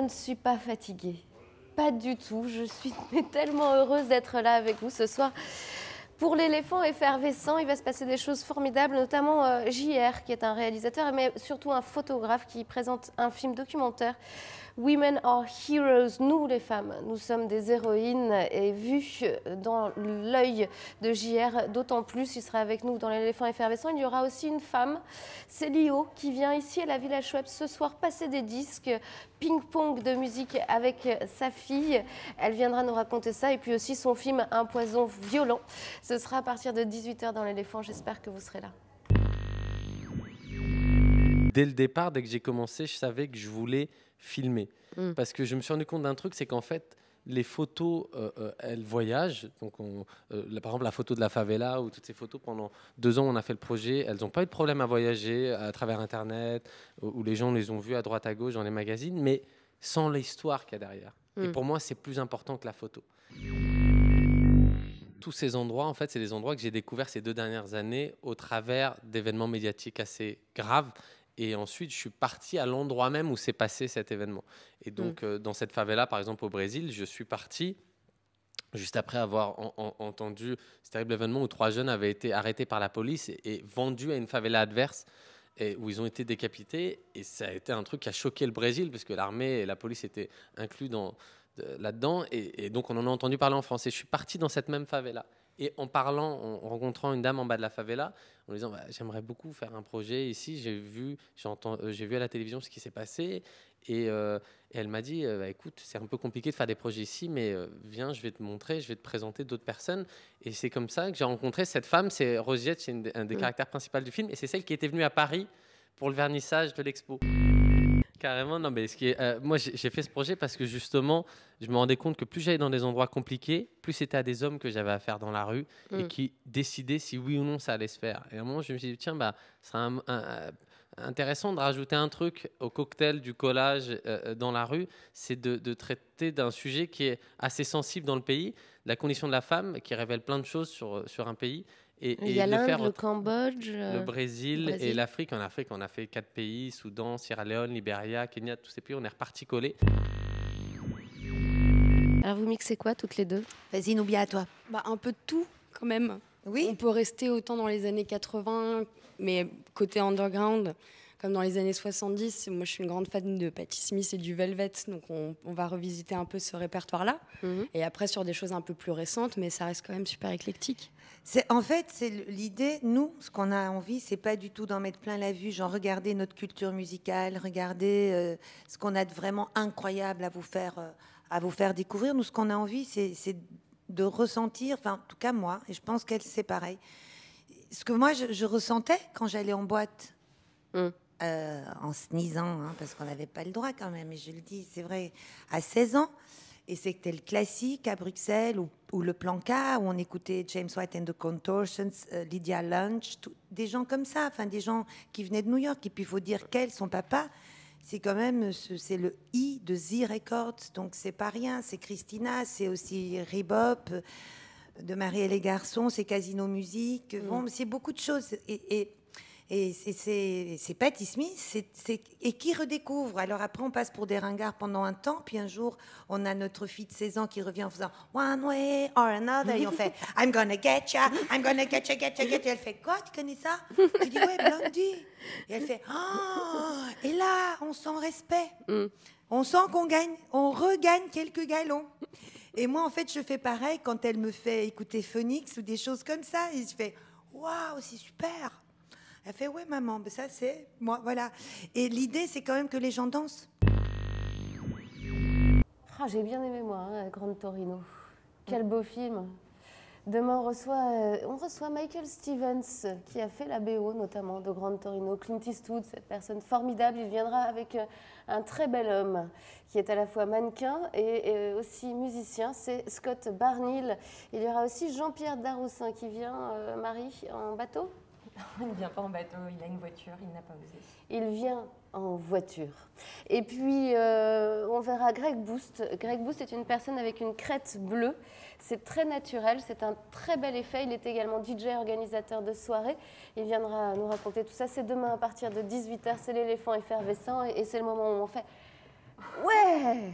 ne suis pas fatiguée. Pas du tout. Je suis tellement heureuse d'être là avec vous ce soir. Pour l'éléphant effervescent, il va se passer des choses formidables, notamment JR, qui est un réalisateur, mais surtout un photographe qui présente un film documentaire. Women are heroes, nous les femmes, nous sommes des héroïnes, et vu dans l'œil de JR, d'autant plus, il sera avec nous dans l'éléphant effervescent. Il y aura aussi une femme, c'est Lio, qui vient ici à la Villa Schweppes ce soir passer des disques, ping-pong de musique avec sa fille. Elle viendra nous raconter ça, et puis aussi son film Un poison violent. Ce sera à partir de 18 h dans l'éléphant, j'espère que vous serez là. Dès le départ, dès que j'ai commencé, je savais que je voulais filmer. Parce que je me suis rendu compte d'un truc, c'est qu'en fait, les photos, elles voyagent. Donc, par exemple, la photo de la favela ou toutes ces photos, pendant 2 ans, on a fait le projet. Elles n'ont pas eu de problème à voyager à travers Internet, où les gens les ont vues à droite, à gauche dans les magazines, mais sans l'histoire qu'il y a derrière. Et pour moi, c'est plus important que la photo. Tous ces endroits, en fait, c'est des endroits que j'ai découverts ces 2 dernières années au travers d'événements médiatiques assez graves. Et ensuite, je suis parti à l'endroit même où s'est passé cet événement. Et donc, dans cette favela, par exemple, au Brésil, je suis parti juste après avoir entendu ce terrible événement où 3 jeunes avaient été arrêtés par la police et vendus à une favela adverse, et où ils ont été décapités. Et ça a été un truc qui a choqué le Brésil, parce que l'armée et la police étaient inclus là-dedans. Et donc, on en a entendu parler en France. Et je suis parti dans cette même favela. Et en parlant, en rencontrant une dame en bas de la favela, en lui disant j'aimerais beaucoup faire un projet ici, j'ai vu à la télévision ce qui s'est passé, et elle m'a dit écoute, c'est un peu compliqué de faire des projets ici, mais viens, je vais te montrer, je vais te présenter d'autres personnes. Et c'est comme ça que j'ai rencontré cette femme, c'est Rosiette, c'est un des caractères principaux du film, et c'est celle qui était venue à Paris pour le vernissage de l'expo. Carrément, non, mais moi j'ai fait ce projet parce que justement, je me rendais compte que plus j'allais dans des endroits compliqués, plus c'était à des hommes que j'avais affaire dans la rue et qui décidaient si oui ou non ça allait se faire. Et à un moment, je me suis dit, tiens, ce serait intéressant de rajouter un truc au cocktail du collage dans la rue, c'est de traiter d'un sujet qui est assez sensible dans le pays, la condition de la femme, qui révèle plein de choses sur un pays. Il y a l'Inde, le Cambodge, le Brésil et l'Afrique. En Afrique, on a fait 4 pays, Soudan, Sierra Leone, Libéria, Kenya, tous ces pays, on est reparti coller. Alors vous mixez quoi toutes les deux? Vas-y, Noubia, à toi. Un peu de tout quand même. Oui. On peut rester autant dans les années 80, mais côté underground, comme dans les années 70. Moi, je suis une grande fan de Patti Smith et du Velvet, donc on va revisiter un peu ce répertoire-là. Et après, sur des choses un peu plus récentes, mais ça reste quand même super éclectique. En fait, c'est l'idée, nous, ce qu'on a envie, c'est pas du tout d'en mettre plein la vue, genre regarder notre culture musicale, regarder ce qu'on a de vraiment incroyable à vous faire découvrir. Nous, ce qu'on a envie, c'est de ressentir, enfin, en tout cas moi, et je pense qu'elle, c'est pareil. Ce que moi, je ressentais quand j'allais en boîte, en sneezant, hein, parce qu'on n'avait pas le droit quand même, et je le dis, c'est vrai, à 16 ans, et c'était le classique à Bruxelles, ou le plan K, où on écoutait James White and the Contortions, Lydia Lunch, des gens comme ça, enfin des gens qui venaient de New York. Et puis il faut dire qu'elle, son papa, c'est quand même, c'est le I de Z Records, donc c'est pas rien. C'est Christina, c'est aussi Rebop, de Marie et les garçons, c'est Casino Musique, bon, c'est beaucoup de choses. Et c'est Patti Smith, et qui redécouvre. Alors après, on passe pour des ringards pendant un temps, puis un jour, on a notre fille de 16 ans qui revient en faisant One Way or Another, et on fait I'm gonna get ya, I'm gonna get ya, get ya, get ya. Elle fait quoi, tu connais ça? Je dis ouais, Blondie. Et elle fait et là, on sent respect. On sent on regagne quelques galons. Et moi, en fait, je fais pareil quand elle me fait écouter Phoenix ou des choses comme ça, et je fais waouh, c'est super. Elle fait ouais maman, mais ça c'est moi, voilà. Et l'idée c'est quand même que les gens dansent. J'ai bien aimé moi, Grande Torino. Quel beau film. Demain on reçoit Michael Stevens qui a fait la BO notamment de Grande Torino. Clint Eastwood, cette personne formidable, il viendra avec un très bel homme qui est à la fois mannequin et aussi musicien, c'est Scott Barnhill. Il y aura aussi Jean-Pierre Daroussin qui vient, Marie, en bateau. Il ne vient pas en bateau, il a une voiture, il n'a pas osé. Il vient en voiture. Et puis, on verra Greg Boost. Greg Boost est une personne avec une crête bleue. C'est très naturel, c'est un très bel effet. Il est également DJ, organisateur de soirée. Il viendra nous raconter tout ça. C'est demain à partir de 18 h, c'est l'éléphant effervescent. Et c'est le moment où on fait Ouais.